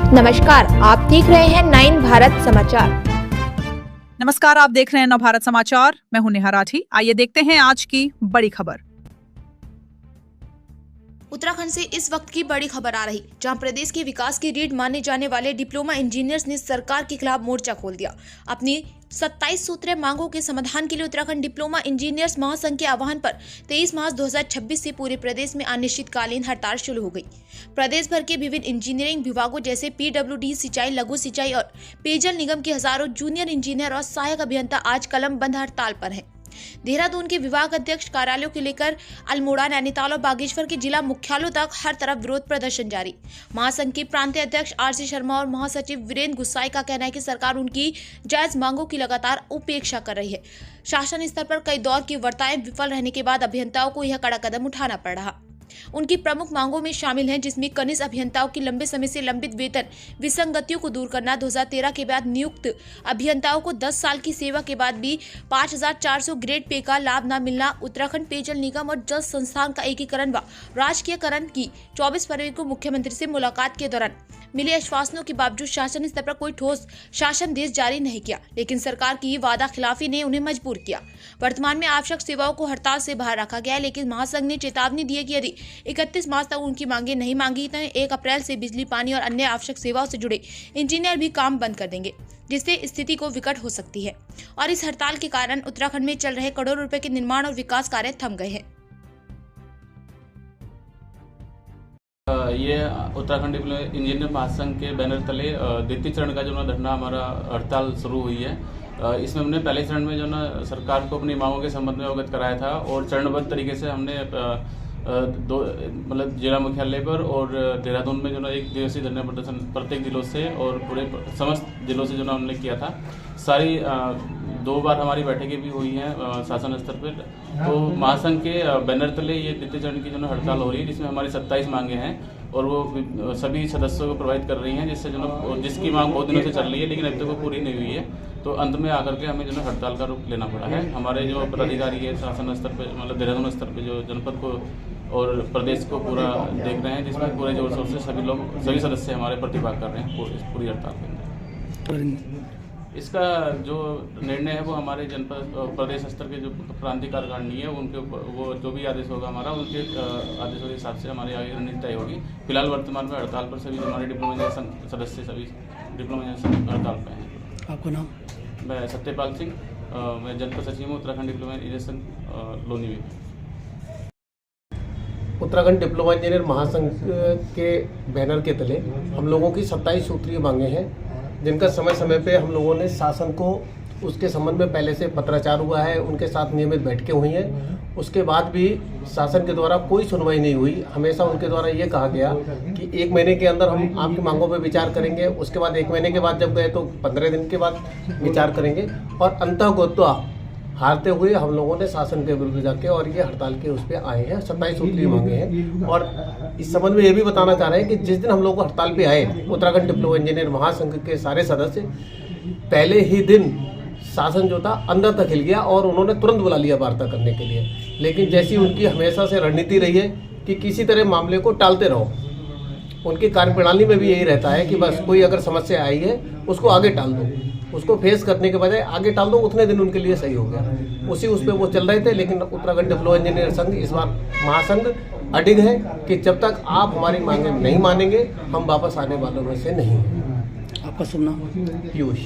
नमस्कार, आप देख रहे हैं 9 भारत समाचार। नमस्कार, आप देख रहे हैं नव भारत समाचार। मैं हूं नेहा राठी। आइए देखते हैं आज की बड़ी खबर। उत्तराखंड से इस वक्त की बड़ी खबर आ रही, जहां प्रदेश के विकास की रीढ़ माने जाने वाले डिप्लोमा इंजीनियर्स ने सरकार के खिलाफ मोर्चा खोल दिया। अपनी 27 सूत्रीय मांगों के समाधान के लिए उत्तराखंड डिप्लोमा इंजीनियर्स महासंघ के आह्वान पर 23 मार्च 2026 से पूरे प्रदेश में अनिश्चितकालीन हड़ताल शुरू हो गई। प्रदेश भर के विभिन्न इंजीनियरिंग विभागों जैसे पीडब्ल्यूडी, सिंचाई, लघु सिंचाई और पेयजल निगम के हजारों जूनियर इंजीनियर और सहायक अभियंता आज कलम बंद हड़ताल पर हैं। देहरादून के विभाग अध्यक्ष कार्यालयों के लेकर अल्मोड़ा, नैनीताल और बागेश्वर के जिला मुख्यालयों तक हर तरफ विरोध प्रदर्शन जारी। महासंघ के प्रांतीय अध्यक्ष आरसी शर्मा और महासचिव वीरेंद्र गुस्साई का कहना है कि सरकार उनकी जायज मांगों की लगातार उपेक्षा कर रही है। शासन स्तर पर कई दौर की वार्ताएं विफल रहने के बाद अभियंताओं को यह कड़ा कदम उठाना पड़ रहा। उनकी प्रमुख मांगों में शामिल हैं, जिसमें कनिष्ठ अभियंताओं की लंबे समय से लंबित वेतन विसंगतियों को दूर करना, 2013 के बाद नियुक्त अभियंताओं को 10 साल की सेवा के बाद भी 5400 ग्रेड पे का लाभ न मिलना, उत्तराखंड पेयजल निगम और जल संस्थान का एकीकरण व राजकीयकरण की 24 फरवरी को मुख्यमंत्री से मुलाकात के दौरान मिले आश्वासनों के बावजूद शासन स्तर पर कोई ठोस शासनादेश जारी नहीं किया, लेकिन सरकार की वादा खिलाफी ने उन्हें मजबूर किया। वर्तमान में आवश्यक सेवाओं को हड़ताल से बाहर रखा गया है, लेकिन महासंघ ने चेतावनी दी है कि यदि 31 मार्च तक उनकी मांगे नहीं मांगी तो 1 अप्रैल से बिजली, पानी और अन्य आवश्यक सेवाओं से जुड़े इंजीनियर भी काम बंद कर देंगे, जिससे स्थिति को विकट हो सकती है। और इस हड़ताल के कारण उत्तराखंड में चल रहे करोड़ों रुपए के निर्माण और विकास कार्य थम गए हैं। ये उत्तराखंड डिप्लोमा इंजीनियर महासंघ के बैनर तले द्वितीय चरण का जो ना धरना हमारा हड़ताल शुरू हुई है। इसमें हमने पहले चरण में जो ना सरकार को अपनी मांगों के संबंध में अवगत कराया था और चरणबद्ध तरीके से हमने दो मतलब जिला मुख्यालय पर और देहरादून में जो ना 1 दिवसीय धरना प्रदर्शन प्रत्येक जिलों से और पूरे समस्त जिलों से जो ना हमने किया था। सारी 2 बार हमारी बैठकें भी हुई हैं शासन स्तर पर। तो महासंघ के बैनर तले ये द्वितीय चरण की जो ना हड़ताल हो रही है, जिसमें हमारी 27 मांगे हैं और वो सभी सदस्यों को प्रभावित कर रही हैं, जिससे जो ना जिसकी मांग बहुत दिनों से चल रही है लेकिन अभी तक वो पूरी नहीं हुई है। तो अंत में आकर के हमें जो ना हड़ताल का रुख लेना पड़ा है। हमारे जो पदाधिकारी है शासन स्तर पर, मतलब देहरादून स्तर पर जो जनपद को और प्रदेश को पूरा देख रहे हैं, जिसमें पूरे जोर शोर से सभी सदस्य हमारे प्रतिभाग कर रहे हैं पूरी हड़ताल के अंदर। इसका जो निर्णय है वो हमारे जनपद प्रदेश स्तर के जो प्रांतीय कार्यकारिणी है उनके वो जो भी आदेश होगा हमारा, उनके आदेशों के हिसाब से हमारी आगे रणनीति तय होगी। फिलहाल वर्तमान में हड़ताल पर सभी हमारे डिप्लोमा इंजीनियर सदस्य सभी डिप्लोमा इंजीनियर हड़ताल पर हैं। आपको नाम? मैं सत्यपाल सिंह, मैं जनपद सचिव हूँ उत्तराखंड डिप्लोमा इंजीनियर संघ लोनी में। उत्तराखंड डिप्लोमा इंजीनियर महासंघ के बैनर के तले हम लोगों की 27 सूत्रीय मांगे हैं, जिनका समय समय पे हम लोगों ने शासन को उसके संबंध में पहले से पत्राचार हुआ है, उनके साथ नियमित बैठकें हुई हैं। उसके बाद भी शासन के द्वारा कोई सुनवाई नहीं हुई। हमेशा उनके द्वारा ये कहा गया कि 1 महीने के अंदर हम आपकी मांगों पर विचार करेंगे, उसके बाद 1 महीने के बाद जब गए तो 15 दिन के बाद विचार करेंगे। और अंतःगत्वा हारते हुए हम लोगों ने शासन के विरुद्ध जाके और ये हड़ताल के उस पर आए हैं। 27 सूत्रीय मांगे हैं और इस संबंध में ये भी बताना चाह रहे हैं कि जिस दिन हम लोग हड़ताल पे आए, उत्तराखंड डिप्लोमा इंजीनियर महासंघ के सारे सदस्य पहले ही दिन शासन जो था अंदर तक हिल गया और उन्होंने तुरंत बुला लिया वार्ता करने के लिए। लेकिन जैसी उनकी हमेशा से रणनीति रही है कि किसी तरह मामले को टालते रहो, उनकी कार्यप्रणाली में भी यही रहता है कि बस कोई अगर समस्या आई है उसको आगे टाल दो, उसको फेस करने के बजाय आगे टाल दो, उतने दिन उनके लिए सही हो गया। उस पर वो चल रहे थे। लेकिन उत्तराखंड डिप्लोमा इंजीनियर संघ इस बार महासंघ अडिग है कि जब तक आप हमारी मांगे नहीं मानेंगे हम वापस आने वालों में से नहीं। आपका शुभ नाम? पीयूष।